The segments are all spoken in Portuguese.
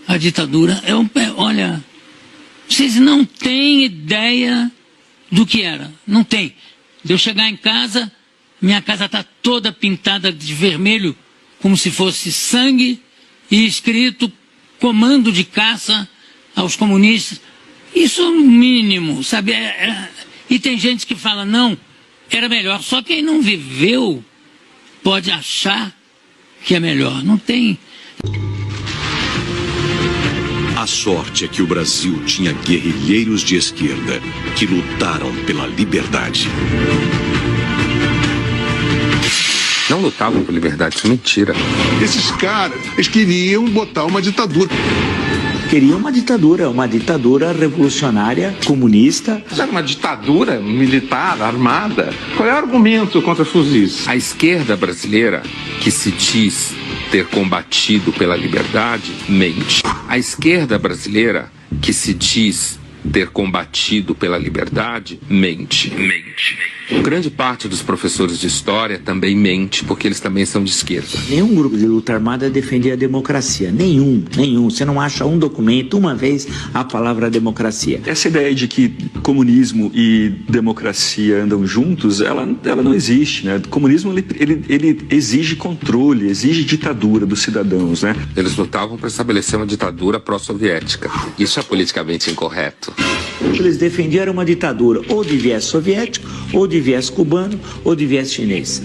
a ditadura. Olha, vocês não têm ideia do que era. Não tem. De eu chegar em casa, minha casa está toda pintada de vermelho, como se fosse sangue, e escrito comando de caça aos comunistas. Isso é o mínimo, sabe? E tem gente que fala, não, era melhor. Só quem não viveu pode achar que é melhor. Não tem. A sorte é que o Brasil tinha guerrilheiros de esquerda que lutaram pela liberdade. Não lutavam por liberdade, isso é mentira. Esses caras, eles queriam botar uma ditadura. Queria uma ditadura revolucionária, comunista. Era uma ditadura militar, armada. Qual é o argumento contra fuzis? A esquerda brasileira, que se diz ter combatido pela liberdade, mente. A esquerda brasileira, que se diz ter combatido pela liberdade, mente. Grande parte dos professores de história também mente, porque eles também são de esquerda. Nenhum grupo de luta armada defendia a democracia. Nenhum. Você não acha um documento, uma vez, a palavra democracia. Essa ideia de que comunismo e democracia andam juntos, ela não existe, né? O comunismo, ele exige controle, exige ditadura dos cidadãos, né? Eles lutavam para estabelecer uma ditadura pró-soviética. Isso é politicamente incorreto. Eles defendiam uma ditadura ou de viés soviético, ou de viés cubano, ou de viés chinês.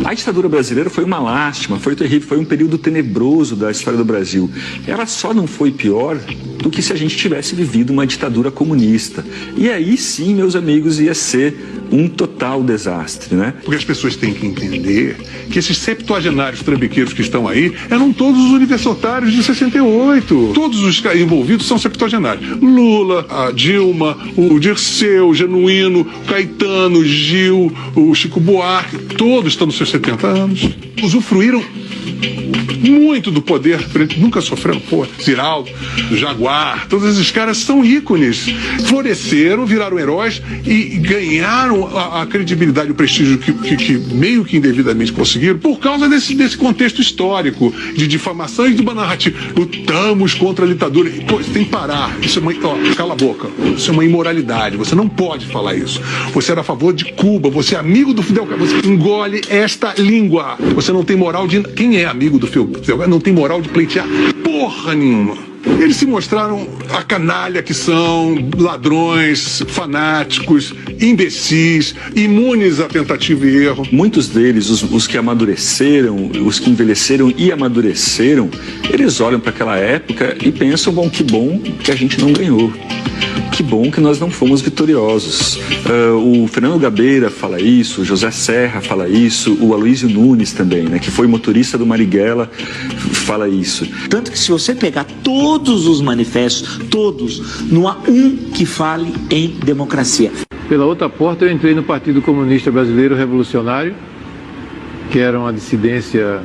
A ditadura brasileira foi uma lástima, foi terrível, foi um período tenebroso da história do Brasil. Ela só não foi pior do que se a gente tivesse vivido uma ditadura comunista. E aí sim, meus amigos, ia ser um total desastre, né? Porque as pessoas têm que entender que esses septuagenários trambiqueiros que estão aí eram todos os universitários de 68. Todos os envolvidos são septuagenários. Lula, a Dilma, o Dirceu, o Genuíno, o Caetano, o Gil, o Chico Buarque, todos estão nos seus 70 anos. Usufruíram muito do poder, nunca sofreram, Ziraldo, Jaguar, todos esses caras são ícones. Floresceram, viraram heróis e ganharam a credibilidade e o prestígio que meio que indevidamente conseguiram por causa desse contexto histórico de difamação e de uma narrativa. Lutamos contra a ditadura. Pô, você tem que parar. Isso é cala a boca. Isso é uma imoralidade. Você não pode falar isso. Você era a favor de Cuba. Você é amigo do Fidel Castro. Você engole esta língua. Você não tem moral de... Quem é amigo do Fidel Castro não tem moral de pleitear porra nenhuma. Eles se mostraram a canalha que são, ladrões, fanáticos, imbecis, imunes a tentativa e erro. Muitos deles, os que amadureceram, os que envelheceram e amadureceram, eles olham para aquela época e pensam, bom, que bom que a gente não ganhou. Que bom que nós não fomos vitoriosos. O Fernando Gabeira fala isso, o José Serra fala isso, o Aloysio Nunes também, né, que foi motorista do Marighella, fala isso. Tanto que se você pegar todos os manifestos, todos, não há um que fale em democracia. Pela outra porta eu entrei no Partido Comunista Brasileiro Revolucionário, que era uma dissidência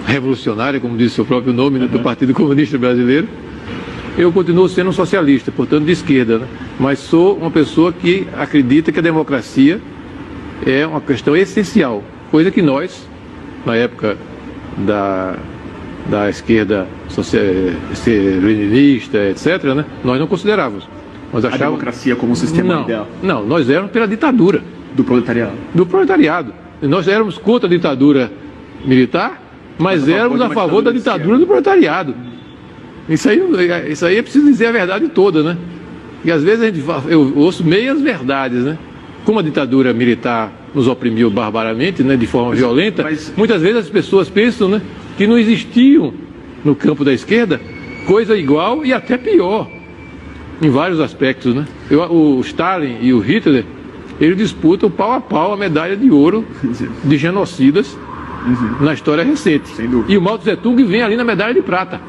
revolucionária, como diz o seu próprio nome, né, do Partido Comunista Brasileiro. Eu continuo sendo um socialista, portanto de esquerda, né? Mas sou uma pessoa que acredita que a democracia é uma questão essencial, coisa que nós, na época da esquerda leninista, etc., né, nós não considerávamos. Nós achávamos... A democracia como sistema ideal? Não, nós éramos pela ditadura. Do proletariado? Do proletariado. Nós éramos contra a ditadura militar, mas éramos a favor da ditadura do proletariado. Isso aí é preciso dizer a verdade toda, né? E às vezes eu ouço meias verdades, né? Como a ditadura militar nos oprimiu barbaramente, né, de forma violenta, muitas vezes as pessoas pensam, né, que não existiam no campo da esquerda coisa igual e até pior, em vários aspectos, né? O Stalin e o Hitler, eles disputam pau a pau a medalha de ouro de genocidas na história recente. E o Mao Tse Tung vem ali na medalha de prata.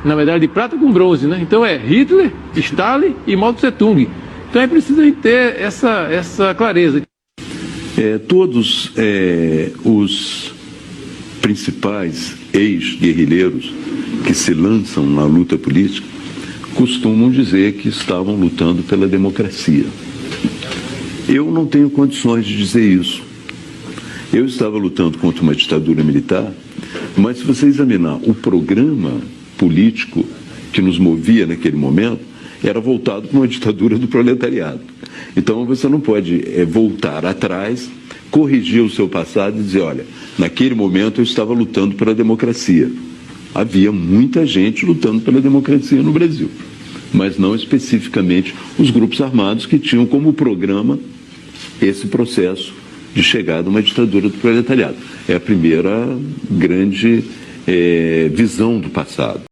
Na medalha de prata com bronze, né? Então é Hitler, Stalin e Mao Tse Tung. Então é preciso ter essa clareza. Todos os principais ex-guerrilheiros que se lançam na luta política costumam dizer que estavam lutando pela democracia. Eu não tenho condições de dizer isso. Eu estava lutando contra uma ditadura militar, mas se você examinar o programa político que nos movia naquele momento era voltado para uma ditadura do proletariado. Então você não pode voltar atrás, corrigir o seu passado e dizer, olha, naquele momento eu estava lutando pela democracia. Havia muita gente lutando pela democracia no Brasil, mas não especificamente os grupos armados que tinham como programa esse processo de chegada a uma ditadura do proletariado. É a primeira grande visão do passado.